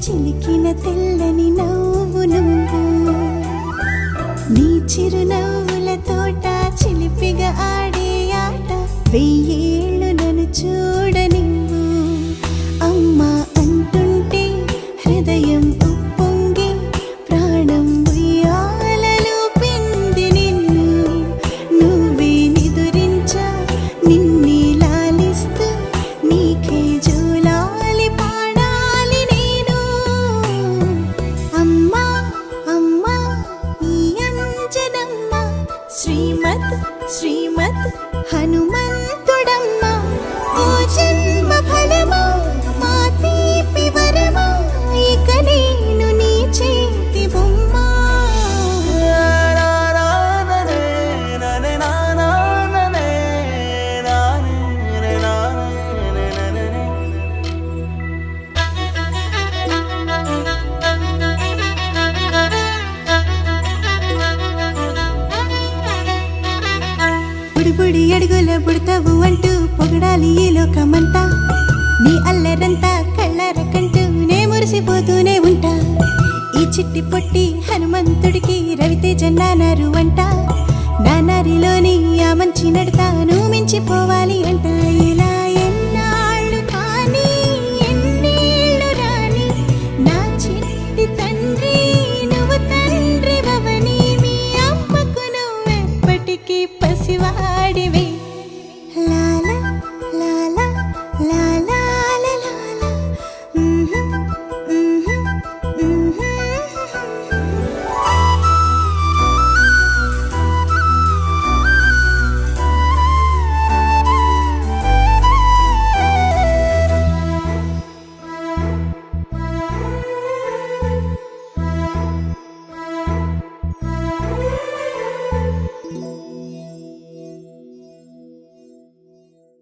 చిలికిన తెల్లని నవ్వు నువ్వు నీ చిరునవ్వుల తోట చిలిపిగా ఆడే ఆట వెయ్యేళ్ళు నన్ను చూడనివ్వు అమ్మా అంటుంటే హృదయం ఉప్పొంగి ప్రాణం ఉయ్యాలలో పిండి నిన్ను నువ్వే నిదురించా నిన్నే లాలిస్తూ నీకే జోలాలి పాడాలి నేను అమ్మా అమ్మా ఈ అంజనమ్మ శ్రీమత్ శ్రీమత్ హనుమంతుడమ్మ ఓ జన్మ ఫలమా మా తీపి వరమా ఇక నేను నీ చేతి బొమ్మ బుడి అడుగుల పుడతావు అంటూ పొగడాలి ఈ లోకమంతా నీ అల్లరంతా కళ్ళారకంటూ నే మురిసిపోతూనే ఉంటా ఈ చిట్టి పొట్టి హనుమంతుడికి రవితేజ నానారు అంట నానారిలోని ఆ మంచి నడతాను మించిపోవాలి అంట